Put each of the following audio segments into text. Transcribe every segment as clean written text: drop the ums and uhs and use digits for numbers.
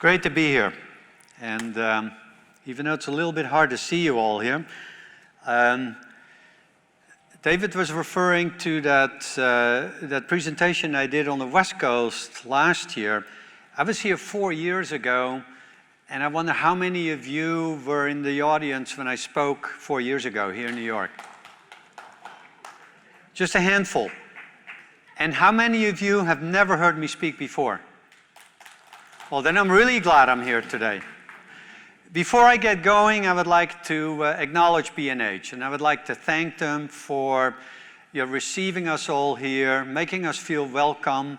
great to be here. And even though it's a little bit hard to see you all here, David was referring to that presentation I did on the West Coast last year. I was here 4 years ago, and I wonder how many of you were in the audience when I spoke 4 years ago here in New York. Just a handful. And how many of you have never heard me speak before? Well, then I'm really glad I'm here today. Before I get going, I would like to acknowledge B&H, and I would like to thank them for receiving us all here, making us feel welcome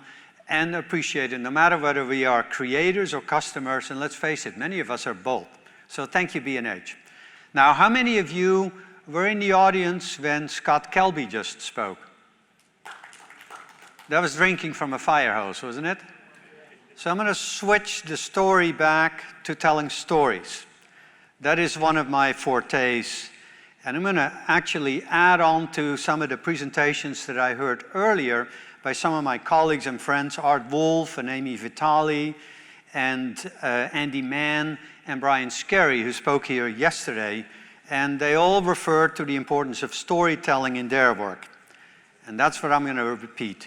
and appreciated, no matter whether we are creators or customers, and let's face it, many of us are both. So thank you, B&H. Now, how many of you were in the audience when Scott Kelby just spoke? That was drinking from a fire hose, wasn't it? So I'm going to switch the story back to telling stories. That is one of my fortes. And I'm going to actually add on to some of the presentations that I heard earlier by some of my colleagues and friends, Art Wolf and Amy Vitale, and Andy Mann and Brian Scarry, who spoke here yesterday. And they all referred to the importance of storytelling in their work. And that's what I'm going to repeat.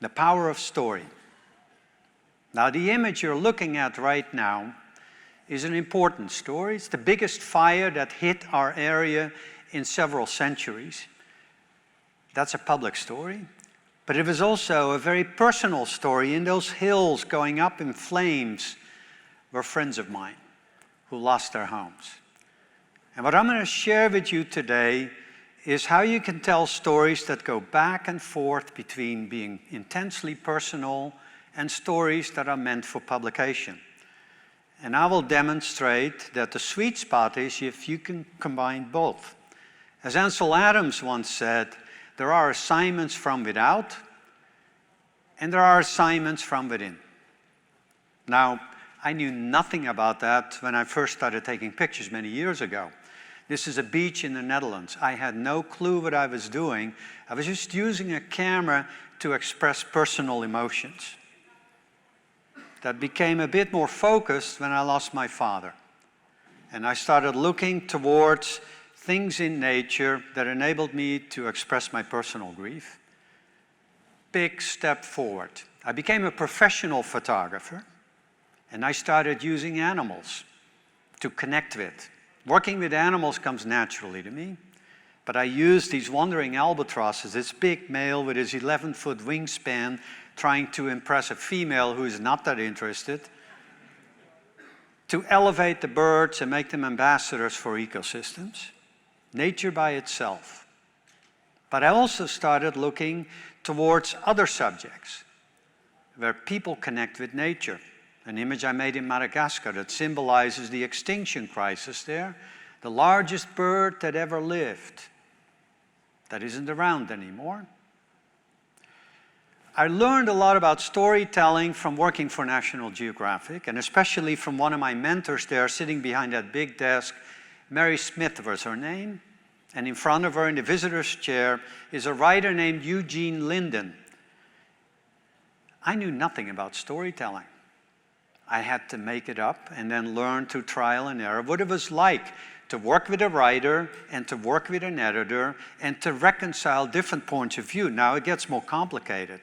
The power of story. Now, the image you're looking at right now is an important story. It's the biggest fire that hit our area in several centuries. That's a public story. But it was also a very personal story. In those hills going up in flames were friends of mine who lost their homes. And what I'm going to share with you today is how you can tell stories that go back and forth between being intensely personal and stories that are meant for publication. And I will demonstrate that the sweet spot is if you can combine both. As Ansel Adams once said, there are assignments from without, and there are assignments from within. Now, I knew nothing about that when I first started taking pictures many years ago. This is a beach in the Netherlands. I had no clue what I was doing. I was just using a camera to express personal emotions. That became a bit more focused when I lost my father. And I started looking towards things in nature that enabled me to express my personal grief. Big step forward. I became a professional photographer, and I started using animals to connect with. Working with animals comes naturally to me, but I used these wandering albatrosses, this big male with his 11-foot wingspan, trying to impress a female who is not that interested, to elevate the birds and make them ambassadors for ecosystems, nature by itself. But I also started looking towards other subjects where people connect with nature. An image I made in Madagascar that symbolizes the extinction crisis there, the largest bird that ever lived, that isn't around anymore. I learned a lot about storytelling from working for National Geographic, and especially from one of my mentors there sitting behind that big desk. Mary Smith was her name, and in front of her in the visitor's chair is a writer named Eugene Linden. I knew nothing about storytelling. I had to make it up and then learn through trial and error what it was like to work with a writer and to work with an editor and to reconcile different points of view. Now it gets more complicated.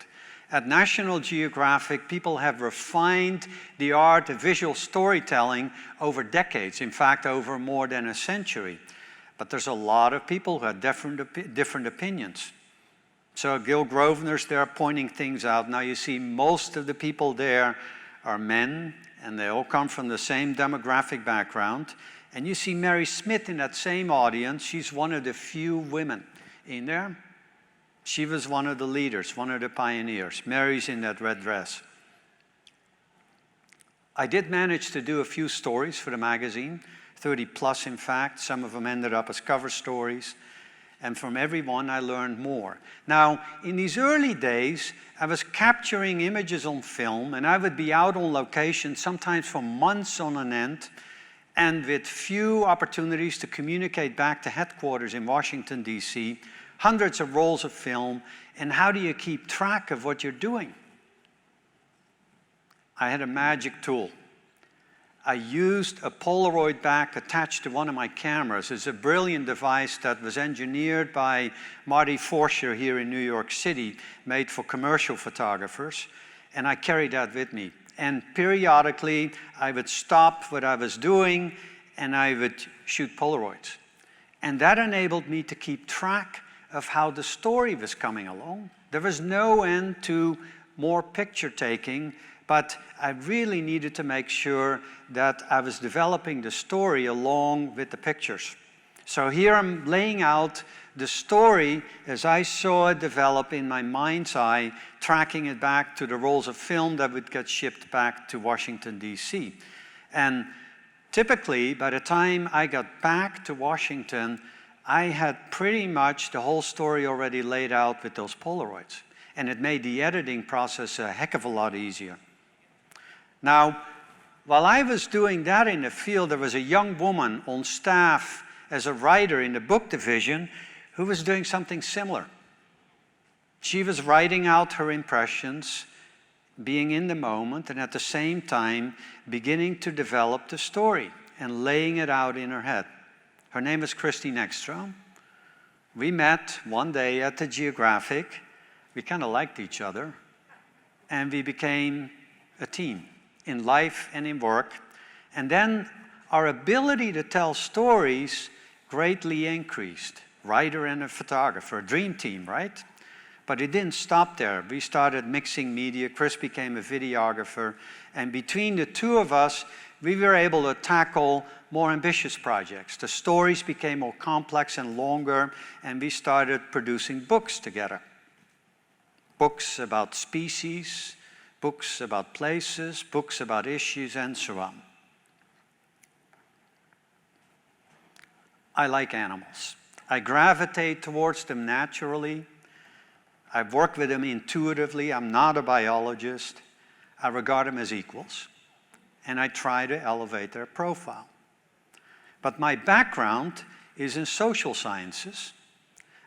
At National Geographic, people have refined the art of visual storytelling over decades, in fact, over more than a century. But there's a lot of people who have different opinions. So Gil Grosvenor's there pointing things out. Now you see most of the people there are men, and they all come from the same demographic background. And you see Mary Smith in that same audience. She's one of the few women in there. She was one of the leaders, one of the pioneers. Mary's in that red dress. I did manage to do a few stories for the magazine, 30 plus in fact. Some of them ended up as cover stories. And from every one I learned more. Now, in these early days, I was capturing images on film, and I would be out on location sometimes for months on end, and with few opportunities to communicate back to headquarters in Washington, D.C., hundreds of rolls of film, and how do you keep track of what you're doing? I had a magic tool. I used a Polaroid back attached to one of my cameras. It's a brilliant device that was engineered by Marty Forscher here in New York City, made for commercial photographers, and I carried that with me. And periodically, I would stop what I was doing and I would shoot Polaroids. And that enabled me to keep track of how the story was coming along. There was no end to more picture taking, but I really needed to make sure that I was developing the story along with the pictures. So here I'm laying out the story as I saw it develop in my mind's eye, tracking it back to the rolls of film that would get shipped back to Washington, D.C. And typically, by the time I got back to Washington, I had pretty much the whole story already laid out with those Polaroids. And it made the editing process a heck of a lot easier. Now, while I was doing that in the field, there was a young woman on staff as a writer in the book division who was doing something similar. She was writing out her impressions, being in the moment, and at the same time beginning to develop the story and laying it out in her head. Her name is Christine Ekstrom. We met one day at the Geographic. We kind of liked each other, and we became a team in life and in work. And then our ability to tell stories greatly increased. Writer and a photographer, a dream team, right? But it didn't stop there. We started mixing media. Chris became a videographer. And between the two of us, we were able to tackle more ambitious projects. The stories became more complex and longer, and we started producing books together. Books about species, books about places, books about issues, and so on. I like animals. I gravitate towards them naturally. I work with them intuitively. I'm not a biologist. I regard them as equals, and I try to elevate their profile. But my background is in social sciences.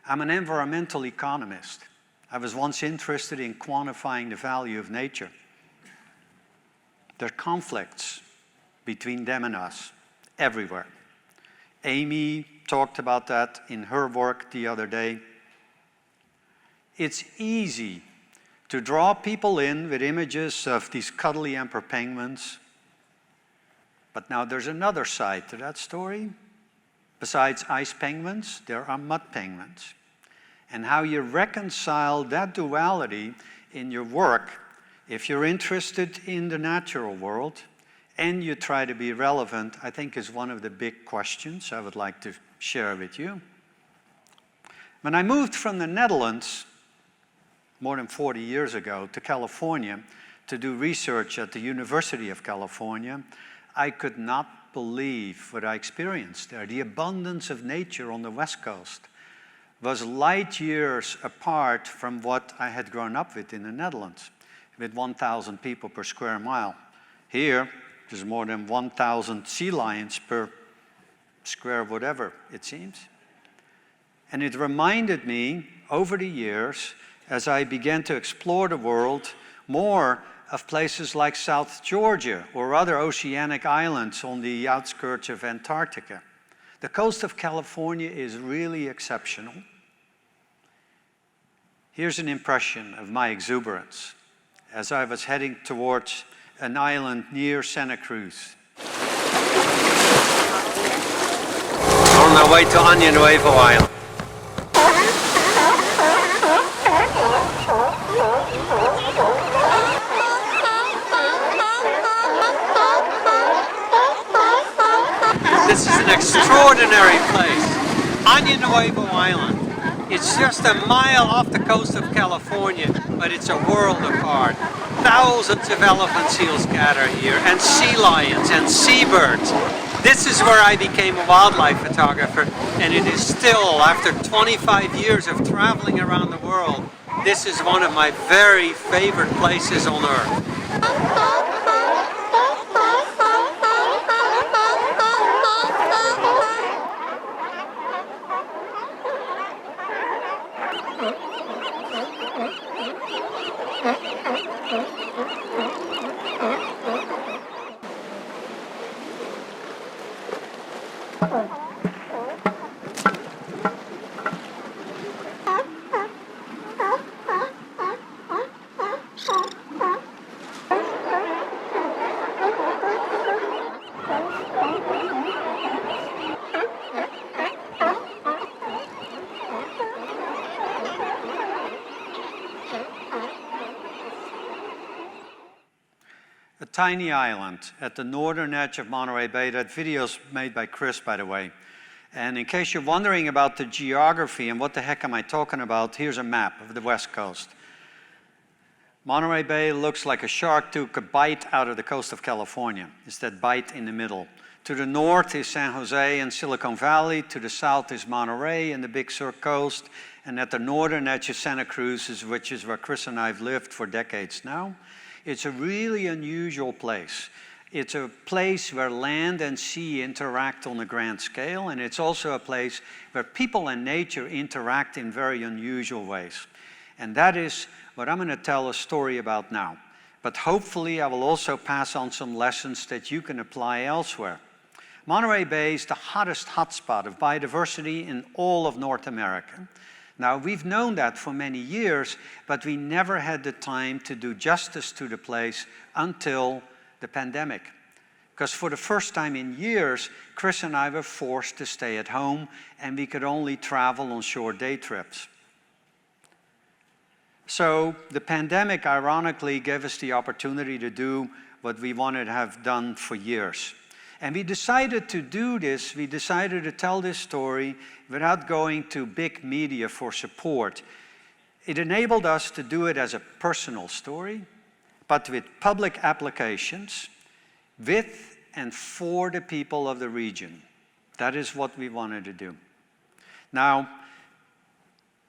I'm an environmental economist. I was once interested in quantifying the value of nature. There are conflicts between them and us everywhere. Amy talked about that in her work the other day. It's easy to draw people in with images of these cuddly emperor penguins. But now there's another side to that story. Besides ice penguins, there are mud penguins. And how you reconcile that duality in your work, if you're interested in the natural world and you try to be relevant, I think is one of the big questions I would like to share with you. When I moved from the Netherlands more than 40 years ago to California to do research at the University of California, I could not believe what I experienced there. The abundance of nature on the West Coast was light years apart from what I had grown up with in the Netherlands, with 1,000 people per square mile. Here, there's more than 1,000 sea lions per square whatever, it seems. And it reminded me, over the years, as I began to explore the world, more of places like South Georgia or other oceanic islands on the outskirts of Antarctica. The coast of California is really exceptional. Here's an impression of my exuberance as I was heading towards an island near Santa Cruz. On our way to Año Nuevo Island. This is an extraordinary place. Año Nuevo Island. It's just a mile off the coast of California, but it's a world apart. Thousands of elephant seals gather here, and sea lions and seabirds. This is where I became a wildlife photographer, and it is still, after 25 years of traveling around the world, this is one of my very favorite places on Earth. tiny island at the northern edge of Monterey Bay. That video's made by Chris, by the way. And in case you're wondering about the geography and what the heck am I talking about, here's a map of the West Coast. Monterey Bay looks like a shark took a bite out of the coast of California. It's that bite in the middle. To the north is San Jose and Silicon Valley. To the south is Monterey and the Big Sur coast. And at the northern edge is Santa Cruz, which is where Chris and I have lived for decades now. It's a really unusual place. It's a place where land and sea interact on a grand scale, and it's also a place where people and nature interact in very unusual ways. And that is what I'm going to tell a story about now. But hopefully I will also pass on some lessons that you can apply elsewhere. Monterey Bay is the hottest hotspot of biodiversity in all of North America. Now, we've known that for many years, but we never had the time to do justice to the place until the pandemic. Because for the first time in years, Chris and I were forced to stay at home, and we could only travel on short day trips. So the pandemic, ironically, gave us the opportunity to do what we wanted to have done for years. And we decided to do this, we decided to tell this story without going to big media for support. It enabled us to do it as a personal story, but with public applications, with and for the people of the region. That is what we wanted to do. Now,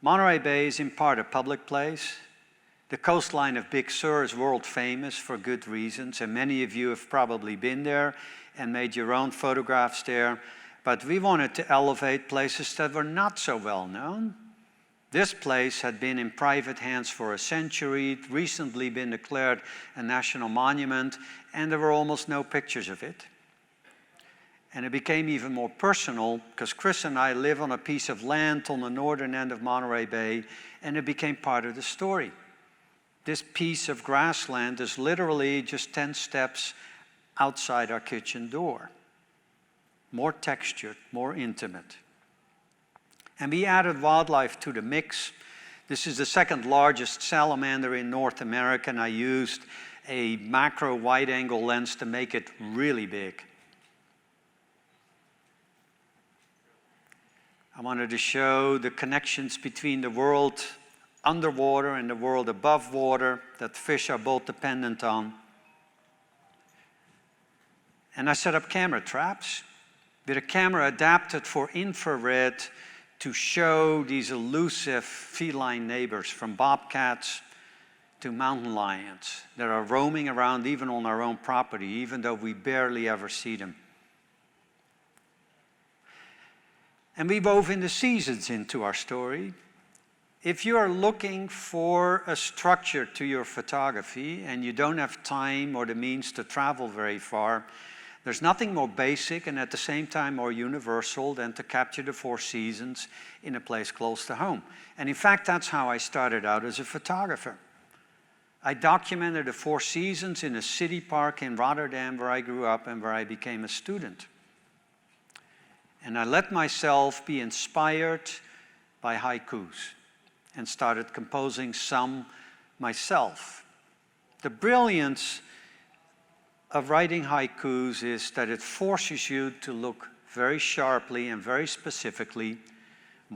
Monterey Bay is in part a public place. The coastline of Big Sur is world famous for good reasons, and many of you have probably been there and made your own photographs there. But we wanted to elevate places that were not so well known. This place had been in private hands for a century, recently been declared a national monument, and there were almost no pictures of it. And it became even more personal because Chris and I live on a piece of land on the northern end of Monterey Bay, and it became part of the story. This piece of grassland is literally just 10 steps outside our kitchen door. More textured, more intimate. And we added wildlife to the mix. This is the second largest salamander in North America, and I used a macro wide-angle lens to make it really big. I wanted to show the connections between the world underwater and the world above water that fish are both dependent on. And I set up camera traps with a camera adapted for infrared to show these elusive feline neighbors, from bobcats to mountain lions, that are roaming around even on our own property, even though we barely ever see them. And we wove in the seasons into our story. If you are looking for a structure to your photography and you don't have time or the means to travel very far, there's nothing more basic and at the same time more universal than to capture the 4 seasons in a place close to home. And in fact, that's how I started out as a photographer. I documented the 4 seasons in a city park in Rotterdam where I grew up and where I became a student. And I let myself be inspired by haikus and started composing some myself. The brilliance of writing haikus is that it forces you to look very sharply and very specifically,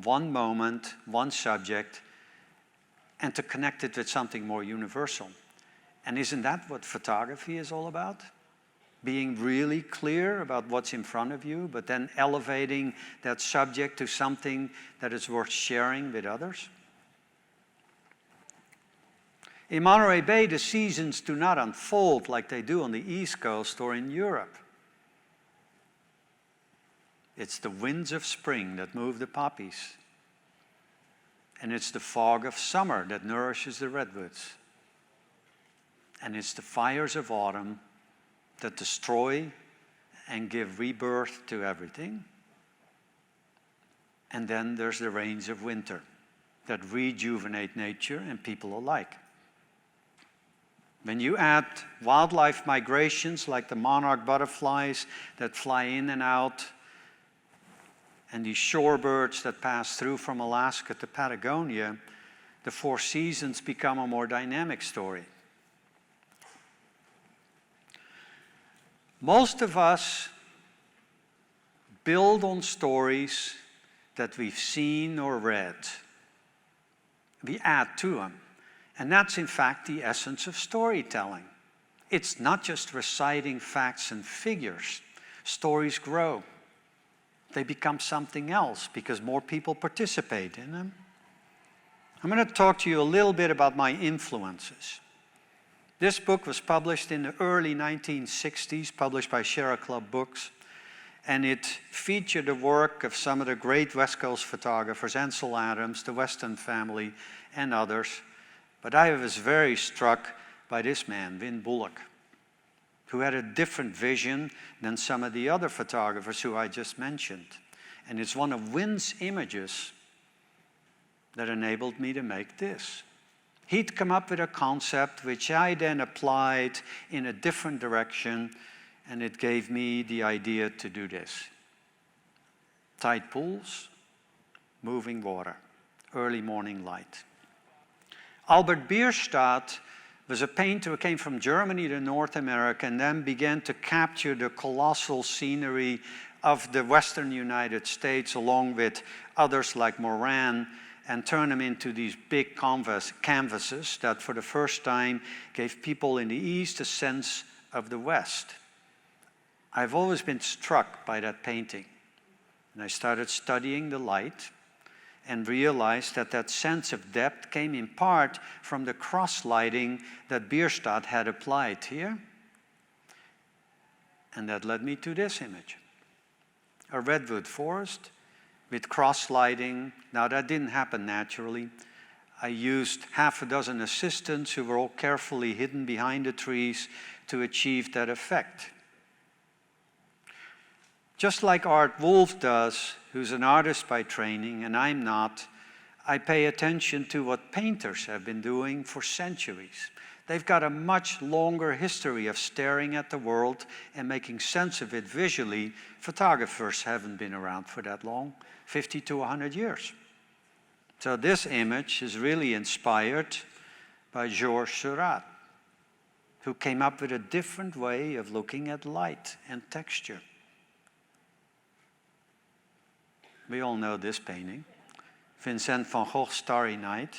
one moment, one subject, and to connect it with something more universal. And isn't that what photography is all about? Being really clear about what's in front of you, but then elevating that subject to something that is worth sharing with others. In Monterey Bay, the seasons do not unfold like they do on the East Coast or in Europe. It's the winds of spring that move the poppies. And it's the fog of summer that nourishes the redwoods. And it's the fires of autumn that destroy and give rebirth to everything. And then there's the rains of winter that rejuvenate nature and people alike. When you add wildlife migrations like the monarch butterflies that fly in and out, and these shorebirds that pass through from Alaska to Patagonia, the 4 seasons become a more dynamic story. Most of us build on stories that we've seen or read. We add to them. And that's in fact the essence of storytelling. It's not just reciting facts and figures. Stories grow. They become something else because more people participate in them. I'm going to talk to you a little bit about my influences. This book was published in the early 1960s, published by Sierra Club Books, and it featured the work of some of the great West Coast photographers, Ansel Adams, the Weston family, and others. But I was very struck by this man, Win Bullock, who had a different vision than some of the other photographers who I just mentioned. And it's one of Win's images that enabled me to make this. He'd come up with a concept which I then applied in a different direction, and it gave me the idea to do this. Tide pools, moving water, early morning light. Albert Bierstadt was a painter who came from Germany to North America and then began to capture the colossal scenery of the Western United States along with others like Moran, and turn them into these big canvases that for the first time gave people in the East a sense of the West. I've always been struck by that painting. And I started studying the light and realized that that sense of depth came in part from the cross-lighting that Bierstadt had applied here. And that led me to this image. A redwood forest with cross-lighting. Now that didn't happen naturally. I used half a dozen assistants who were all carefully hidden behind the trees to achieve that effect. Just like Art Wolf does, who's an artist by training, and I'm not, I pay attention to what painters have been doing for centuries. They've got a much longer history of staring at the world and making sense of it visually. Photographers haven't been around for that long, 50 to 100 years. So this image is really inspired by Georges Seurat, who came up with a different way of looking at light and texture. We all know this painting, Vincent van Gogh's Starry Night.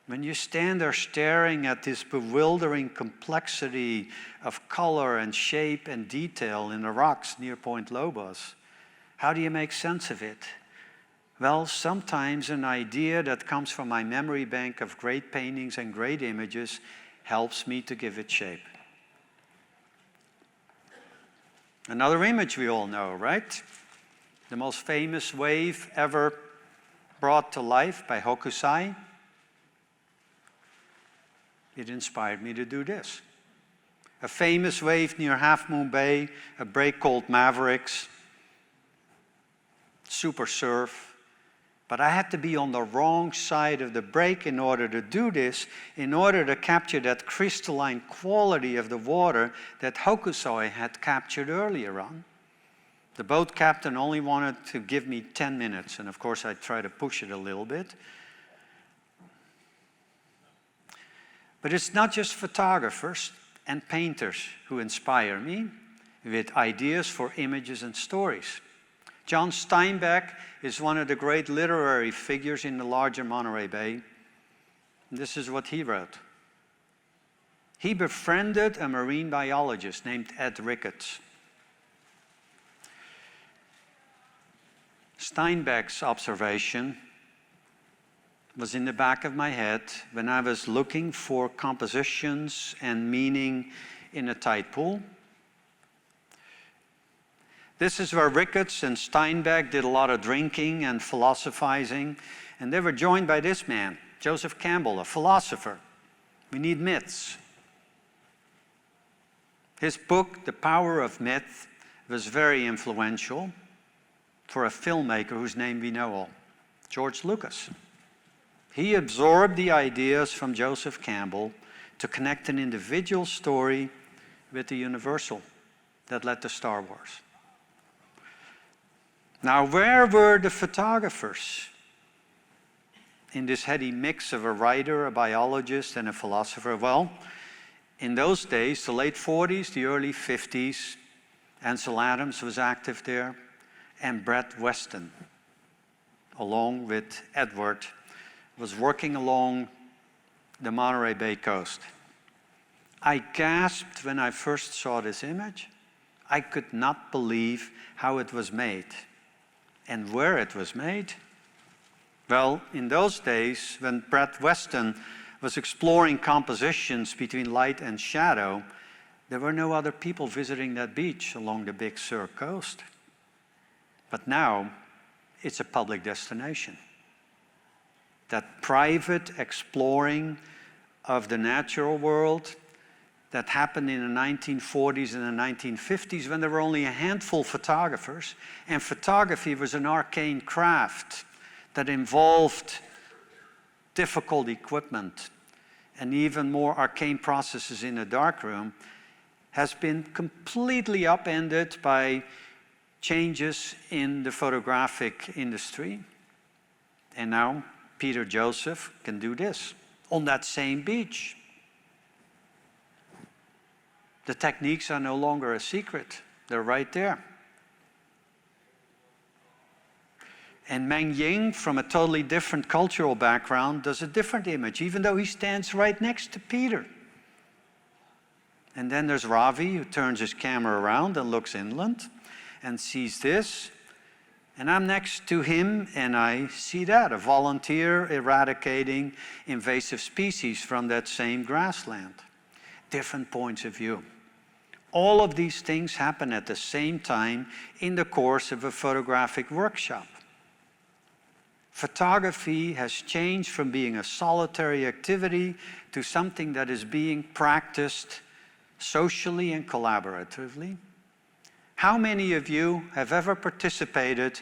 When you stand there staring at this bewildering complexity of color and shape and detail in the rocks near Point Lobos, how do you make sense of it? Well, sometimes an idea that comes from my memory bank of great paintings and great images helps me to give it shape. Another image we all know, right? The most famous wave ever brought to life by Hokusai. It inspired me to do this. A famous wave near Half Moon Bay, a break called Mavericks, super surf. But I had to be on the wrong side of the break in order to do this, in order to capture that crystalline quality of the water that Hokusai had captured earlier on. The boat captain only wanted to give me 10 minutes, and of course I tried to push it a little bit. But it's not just photographers and painters who inspire me with ideas for images and stories. John Steinbeck is one of the great literary figures in the larger Monterey Bay. And this is what he wrote. He befriended a marine biologist named Ed Ricketts. Steinbeck's observation was in the back of my head when I was looking for compositions and meaning in a tide pool. This is where Ricketts and Steinbeck did a lot of drinking and philosophizing, and they were joined by this man, Joseph Campbell, a philosopher. We need myths. His book, The Power of Myth, was very influential for a filmmaker whose name we know all, George Lucas. He absorbed the ideas from Joseph Campbell to connect an individual story with the universal that led to Star Wars. Now, where were the photographers in this heady mix of a writer, a biologist, and a philosopher? Well, In those days, the late 40s, the early 50s, Ansel Adams was active there, and Brett Weston, along with Edward, was working along the Monterey Bay coast. I gasped when I first saw this image. I could not believe how it was made and where it was made. Well, in those days, when Brett Weston was exploring compositions between light and shadow, there were no other people visiting that beach along the Big Sur coast. But now, it's a public destination. That private exploring of the natural world that happened in the 1940s and the 1950s when there were only a handful of photographers, and photography was an arcane craft that involved difficult equipment and even more arcane processes in a darkroom, has been completely upended by changes in the photographic industry. And now Peter Joseph can do this on that same beach. The techniques are no longer a secret. They're right there. And Meng Ying, from a totally different cultural background, does a different image, even though he stands right next to Peter. And then there's Ravi, who turns his camera around and looks inland and sees this. And I'm next to him and I see that, a volunteer eradicating invasive species from that same grassland. Different points of view. All of these things happen at the same time in the course of a photographic workshop. Photography has changed from being a solitary activity to something that is being practiced socially and collaboratively. How many of you have ever participated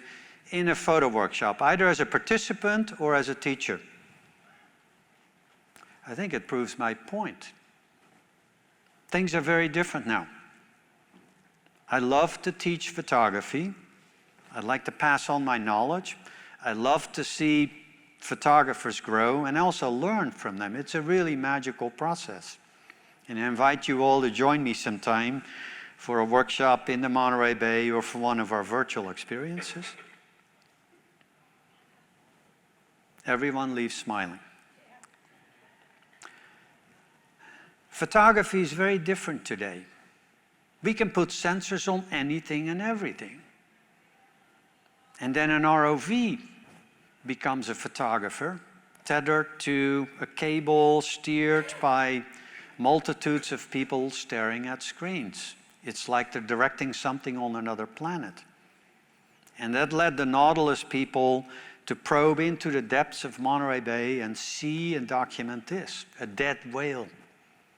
in a photo workshop, either as a participant or as a teacher? I think it proves my point. Things are very different now. I love to teach photography. I'd like to pass on my knowledge. I love to see photographers grow and also learn from them. It's a really magical process. And I invite you all to join me sometime for a workshop in the Monterey Bay or for one of our virtual experiences. Everyone leaves smiling. Photography is very different today. We can put sensors on anything and everything. And then an ROV becomes a photographer, tethered to a cable steered by multitudes of people staring at screens. It's like they're directing something on another planet. And that led the Nautilus people to probe into the depths of Monterey Bay and see and document this, a dead whale,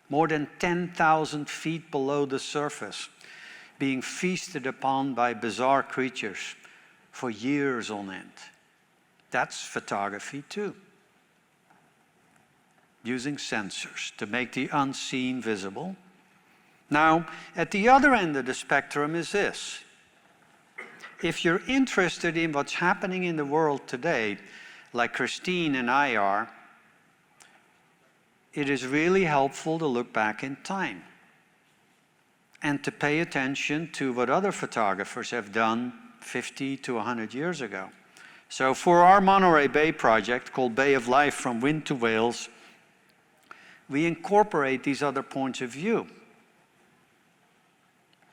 more than 10,000 feet below the surface, being feasted upon by bizarre creatures for years on end. That's photography too. Using sensors to make the unseen visible. Now, at the other end of the spectrum is this. If you're interested in what's happening in the world today, like Christine and I are, it is really helpful to look back in time and to pay attention to what other photographers have done 50 to 100 years ago. So for our Monterey Bay project called Bay of Life from Wind to Whales, we incorporate these other points of view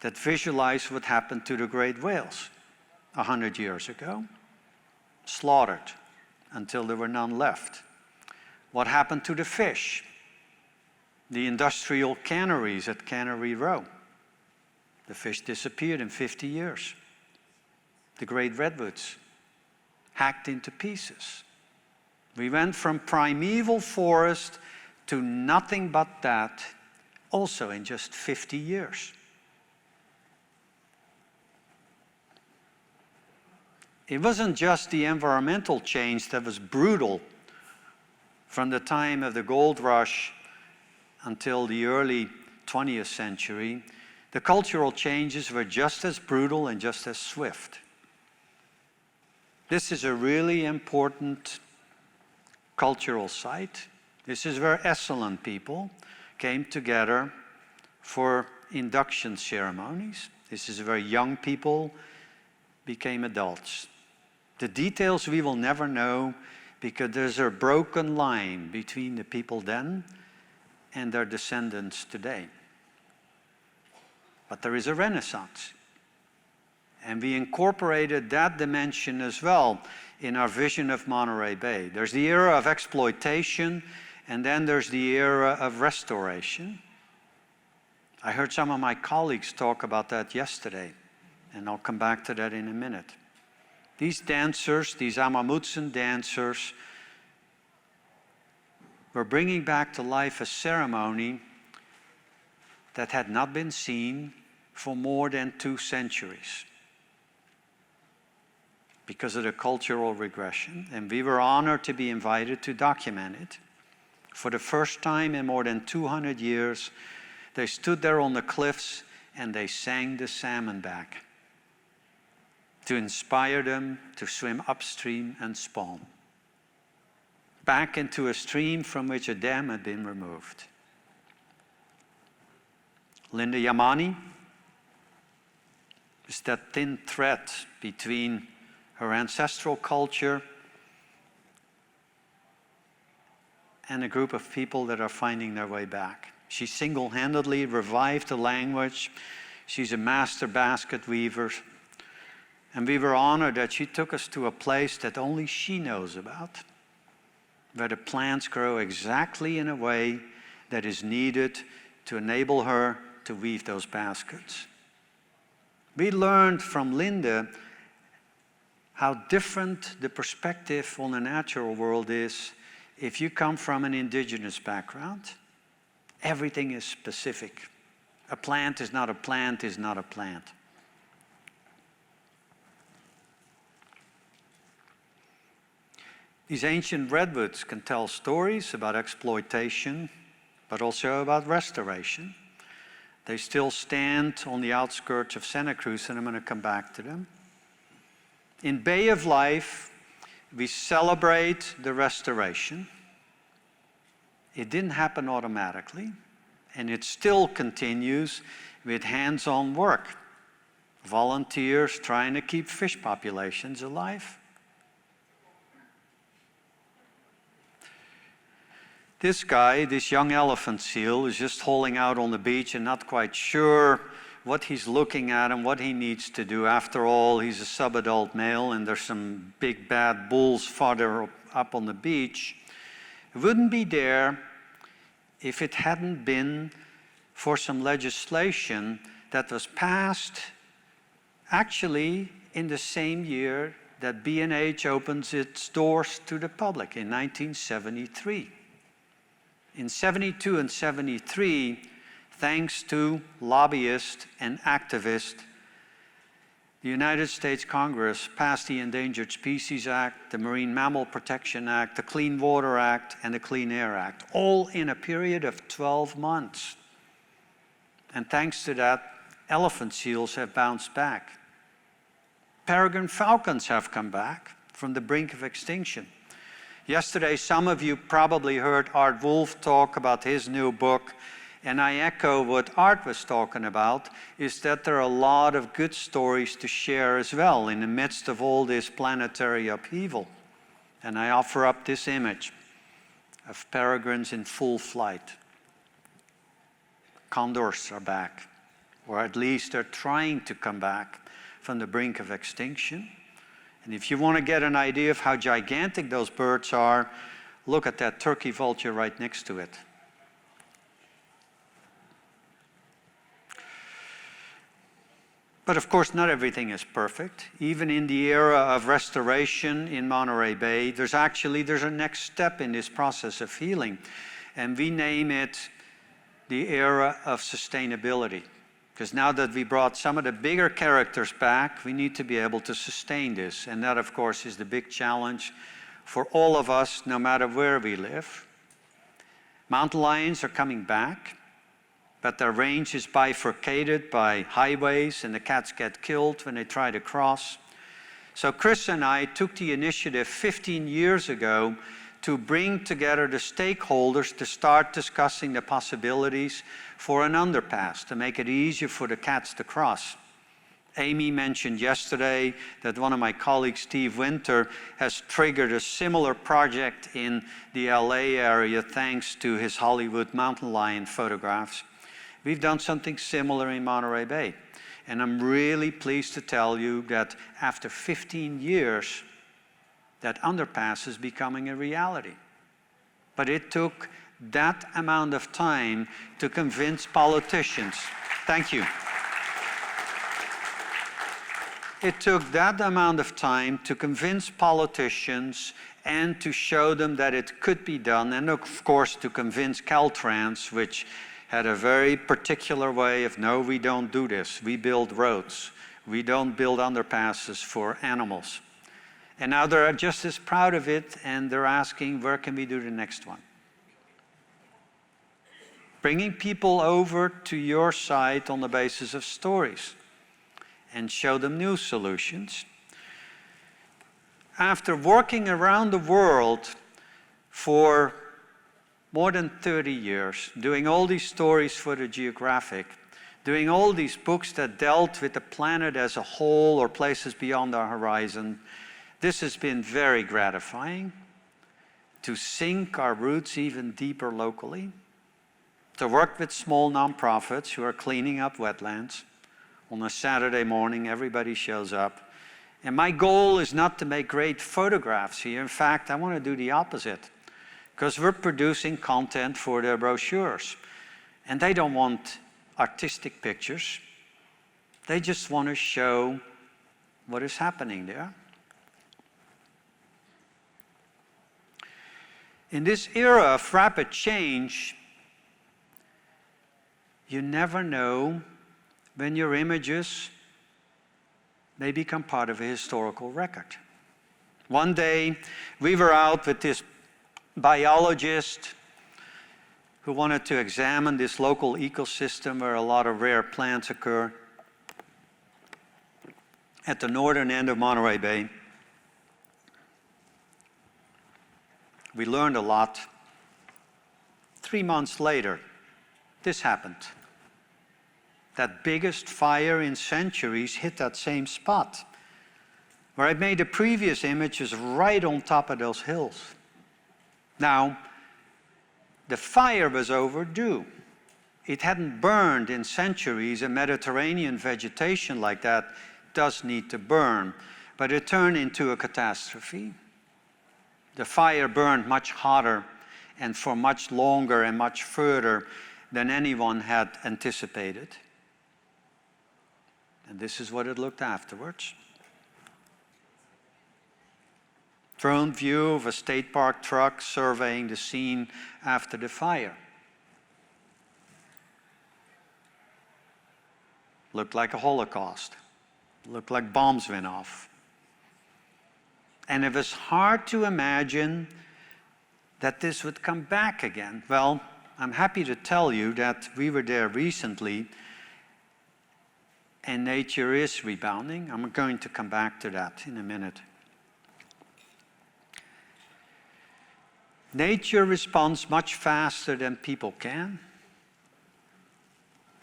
that visualize what happened to the great whales 100 years ago, slaughtered until there were none left. What happened to the fish? The industrial canneries at Cannery Row. The fish disappeared in 50 years. The great redwoods hacked into pieces. We went from primeval forest to nothing but that, also in just 50 years. It wasn't just the environmental change that was brutal from the time of the gold rush until the early 20th century. The cultural changes were just as brutal and just as swift. This is a really important cultural site. This is where Esalen people came together for induction ceremonies. This is where young people became adults. The details we will never know because there's a broken line between the people then and their descendants today. But there is a renaissance. And we incorporated that dimension as well in our vision of Monterey Bay. There's the era of exploitation, and then there's the era of restoration. I heard some of my colleagues talk about that yesterday, and I'll come back to that in a minute. These dancers, these Amamutsan dancers, were bringing back to life a ceremony that had not been seen for more than 2 centuries because of the cultural regression. And we were honored to be invited to document it. For the first time in more than 200 years, they stood there on the cliffs and they sang the salmon back to inspire them to swim upstream and spawn back into a stream from which a dam had been removed. Linda Yamani is that thin thread between her ancestral culture and a group of people that are finding their way back. She single-handedly revived the language. She's a master basket weaver. And we were honored that she took us to a place that only she knows about, where the plants grow exactly in a way that is needed to enable her to weave those baskets. We learned from Linda how different the perspective on the natural world is if you come from an indigenous background. Everything is specific. A plant is not a plant is not a plant. These ancient redwoods can tell stories about exploitation, but also about restoration. They still stand on the outskirts of Santa Cruz, and I'm going to come back to them. In Bay of Life, we celebrate the restoration. It didn't happen automatically, and it still continues with hands-on work. Volunteers trying to keep fish populations alive. This guy, this young elephant seal, is just holding out on the beach and not quite sure what he's looking at and what he needs to do. After all, he's a subadult male and there's some big bad bulls farther up on the beach. It wouldn't be there if it hadn't been for some legislation that was passed actually in the same year that B&H opens its doors to the public in 1973. In 72 and 73, thanks to lobbyists and activists, the United States Congress passed the Endangered Species Act, the Marine Mammal Protection Act, the Clean Water Act, and the Clean Air Act, all in a period of 12 months. And thanks to that, elephant seals have bounced back. Peregrine falcons have come back from the brink of extinction. Yesterday, some of you probably heard Art Wolf talk about his new book, and I echo what Art was talking about, is that there are a lot of good stories to share as well in the midst of all this planetary upheaval. And I offer up this image of peregrines in full flight. Condors are back, or at least they're trying to come back from the brink of extinction. And if you want to get an idea of how gigantic those birds are, look at that turkey vulture right next to it. But of course, not everything is perfect. Even in the era of restoration in Monterey Bay, there's a next step in this process of healing. And we name it the era of sustainability. Because now that we brought some of the bigger characters back, we need to be able to sustain this. And that, of course, is the big challenge for all of us, no matter where we live. Mountain lions are coming back, but their range is bifurcated by highways, and the cats get killed when they try to cross. So Chris and I took the initiative 15 years ago to bring together the stakeholders to start discussing the possibilities for an underpass to make it easier for the cats to cross. Amy mentioned yesterday that one of my colleagues, Steve Winter, has triggered a similar project in the LA area thanks to his Hollywood mountain lion photographs. We've done something similar in Monterey Bay. And I'm really pleased to tell you that after 15 years, that underpass is becoming a reality. But it took that amount of time to convince politicians. Thank you. It took that amount of time to convince politicians and to show them that it could be done, and of course to convince Caltrans, which had a very particular way of, no, we don't do this. We build roads. We don't build underpasses for animals. And now they're just as proud of it, and they're asking, where can we do the next one? Bringing people over to your side on the basis of stories and show them new solutions. After working around the world for more than 30 years, doing all these stories for the Geographic, doing all these books that dealt with the planet as a whole or places beyond our horizon, this has been very gratifying to sink our roots even deeper locally, to work with small nonprofits who are cleaning up wetlands. On a Saturday morning, everybody shows up. And my goal is not to make great photographs here. In fact, I want to do the opposite, because we're producing content for their brochures. And they don't want artistic pictures. They just want to show what is happening there. In this era of rapid change, you never know when your images may become part of a historical record. One day, we were out with this biologist who wanted to examine this local ecosystem where a lot of rare plants occur at the northern end of Monterey Bay. We learned a lot. 3 months later, this happened. That biggest fire in centuries hit that same spot. Where I made the previous images right on top of those hills. Now, the fire was overdue. It hadn't burned in centuries, and Mediterranean vegetation like that does need to burn. But it turned into a catastrophe. The fire burned much hotter and for much longer and much further than anyone had anticipated. And this is what it looked afterwards. Drone view of a state park truck surveying the scene after the fire. Looked like a Holocaust. Looked like bombs went off. And it was hard to imagine that this would come back again. Well, I'm happy to tell you that we were there recently, and nature is rebounding. I'm going to come back to that in a minute. Nature responds much faster than people can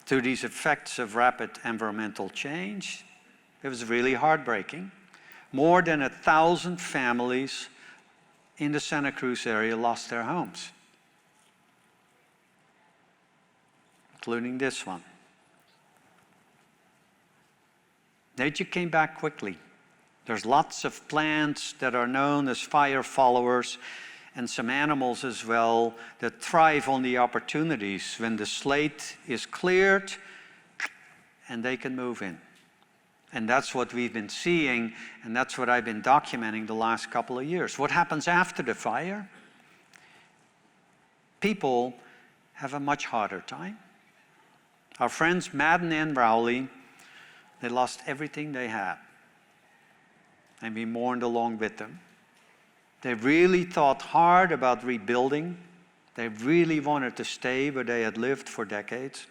to these effects of rapid environmental change. It was really heartbreaking. More than 1,000 families in the Santa Cruz area lost their homes, including this one. Nature came back quickly. There's lots of plants that are known as fire followers, and some animals as well that thrive on the opportunities when the slate is cleared and they can move in. And that's what we've been seeing, and that's what I've been documenting the last couple of years. What happens after the fire? People have a much harder time. Our friends Madden and Rowley, they lost everything they had. And we mourned along with them. They really thought hard about rebuilding. They really wanted to stay where they had lived for decades.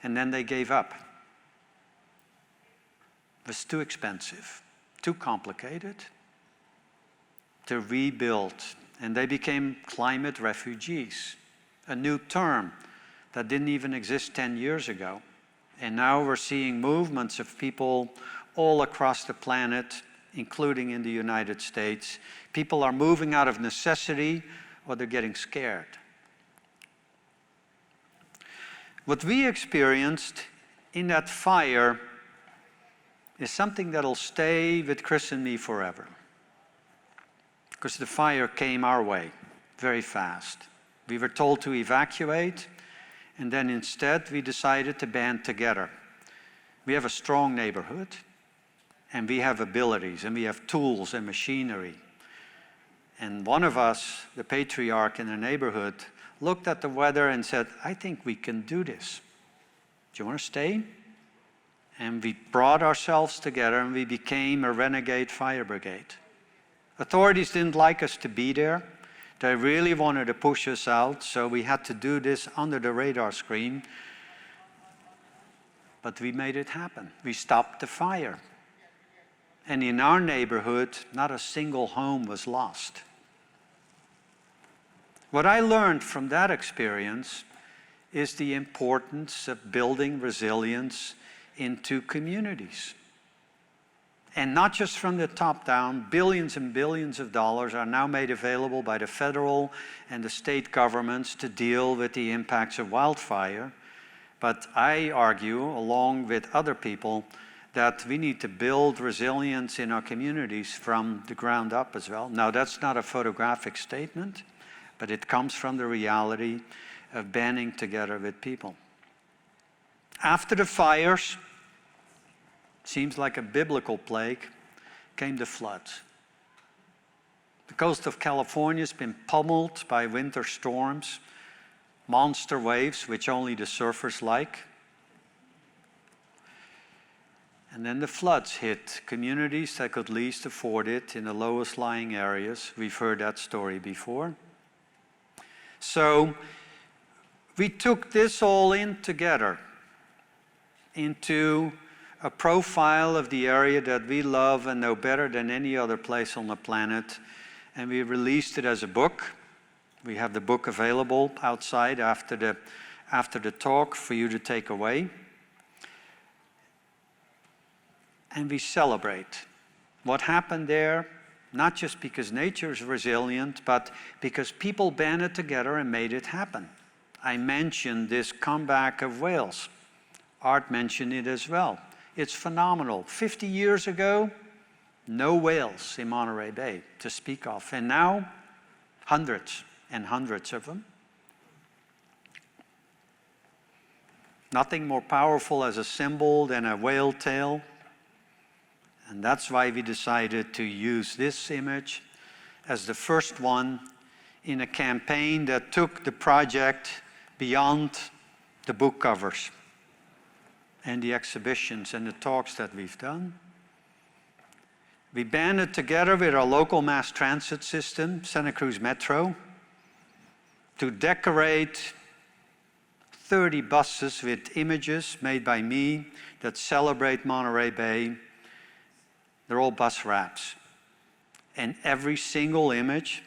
And then they gave up. It was too expensive, too complicated to rebuild and they became climate refugees, a new term that didn't even exist 10 years ago. And now we're seeing movements of people all across the planet, including in the United States. People are moving out of necessity or they're getting scared. What we experienced in that fire is something that'll stay with Chris and me forever. Because the fire came our way very fast. We were told to evacuate, and then instead we decided to band together. We have a strong neighborhood, and we have abilities, and we have tools and machinery. And one of us, the patriarch in the neighborhood, looked at the weather and said, I think we can do this. Do you want to stay? And we brought ourselves together and we became a renegade fire brigade. Authorities didn't like us to be there. They really wanted to push us out, so we had to do this under the radar screen. But we made it happen. We stopped the fire. And in our neighborhood, not a single home was lost. What I learned from that experience is the importance of building resilience into communities. And not just from the top down, billions and billions of dollars are now made available by the federal and the state governments to deal with the impacts of wildfire. But I argue, along with other people, that we need to build resilience in our communities from the ground up as well. Now, that's not a photographic statement, but it comes from the reality of banding together with people. After the fires, seems like a biblical plague, came the floods. The coast of California has been pummeled by winter storms, monster waves, which only the surfers like. And then the floods hit communities that could least afford it in the lowest lying areas. We've heard that story before. So we took this all in together into a profile of the area that we love and know better than any other place on the planet. And we released it as a book. We have the book available outside after the talk for you to take away. And we celebrate what happened there, not just because nature is resilient, but because people banded together and made it happen. I mentioned this comeback of whales. Art mentioned it as well. It's phenomenal. 50 years ago, no whales in Monterey Bay to speak of. And now, hundreds and hundreds of them. Nothing more powerful as a symbol than a whale tail. And that's why we decided to use this image as the first one in a campaign that took the project beyond the book covers and the exhibitions and the talks that we've done. We banded together with our local mass transit system, Santa Cruz Metro, to decorate 30 buses with images made by me that celebrate Monterey Bay. They're all bus wraps. And every single image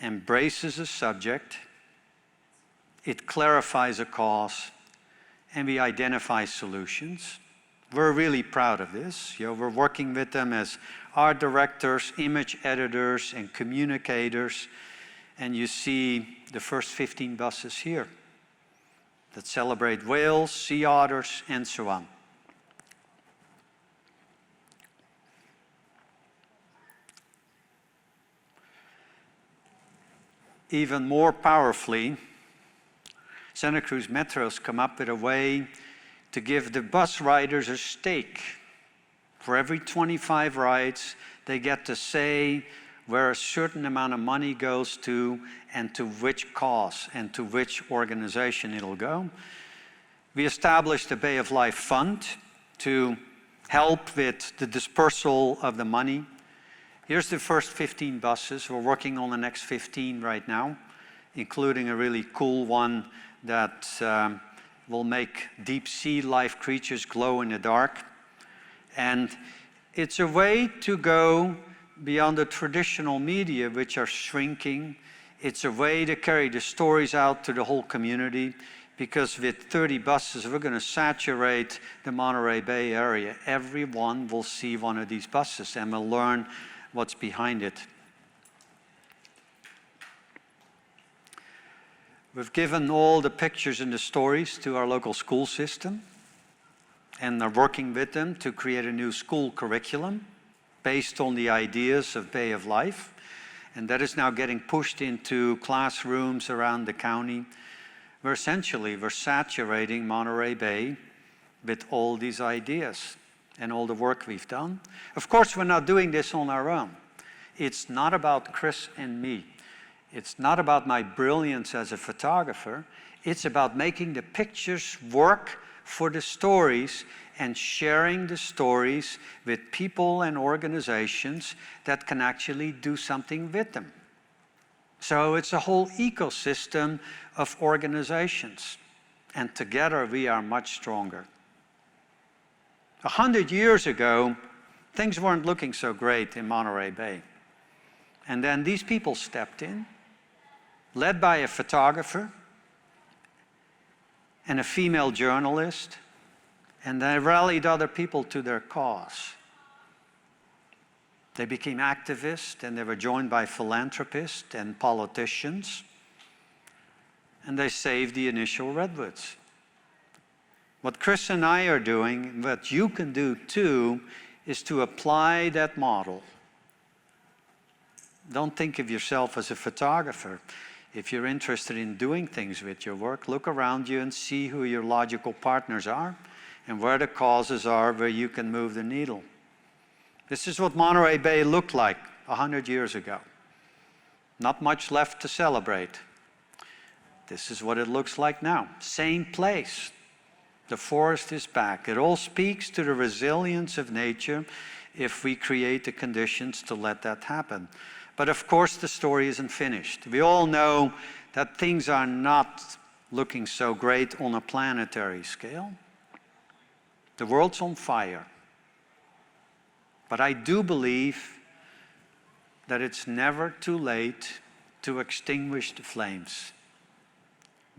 embraces a subject, it clarifies a cause, and we identify solutions. We're really proud of this. We're working with them as art directors, image editors, and communicators. And you see the first 15 buses here that celebrate whales, sea otters, and so on. Even more powerfully, Santa Cruz Metro's come up with a way to give the bus riders a stake. For every 25 rides, they get to say where a certain amount of money goes to and to which cause and to which organization it'll go. We established the Bay of Life Fund to help with the dispersal of the money. Here's the first 15 buses. We're working on the next 15 right now, including a really cool one that will make deep sea life creatures glow in the dark. And it's a way to go beyond the traditional media, which are shrinking. It's a way to carry the stories out to the whole community, because with 30 buses, we're going to saturate the Monterey Bay area. Everyone will see one of these buses and will learn what's behind it. We've given all the pictures and the stories to our local school system, and are working with them to create a new school curriculum based on the ideas of Bay of Life. And that is now getting pushed into classrooms around the county, where essentially we're saturating Monterey Bay with all these ideas and all the work we've done. Of course, we're not doing this on our own. It's not about Chris and me. It's not about my brilliance as a photographer. It's about making the pictures work for the stories and sharing the stories with people and organizations that can actually do something with them. So it's a whole ecosystem of organizations, and together we are much stronger. 100 years ago, things weren't looking so great in Monterey Bay. And then these people stepped in, led by a photographer and a female journalist, and they rallied other people to their cause. They became activists, and they were joined by philanthropists and politicians, and they saved the initial redwoods. What Chris and I are doing, what you can do too, is to apply that model. Don't think of yourself as a photographer. If you're interested in doing things with your work, look around you and see who your logical partners are and where the causes are where you can move the needle. This is what Monterey Bay looked like 100 years ago. Not much left to celebrate. This is what it looks like now. Same place. The forest is back. It all speaks to the resilience of nature if we create the conditions to let that happen. But of course, the story isn't finished. We all know that things are not looking so great on a planetary scale. The world's on fire. But I do believe that it's never too late to extinguish the flames.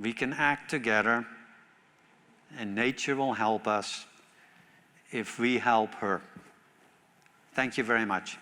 We can act together, and nature will help us if we help her. Thank you very much.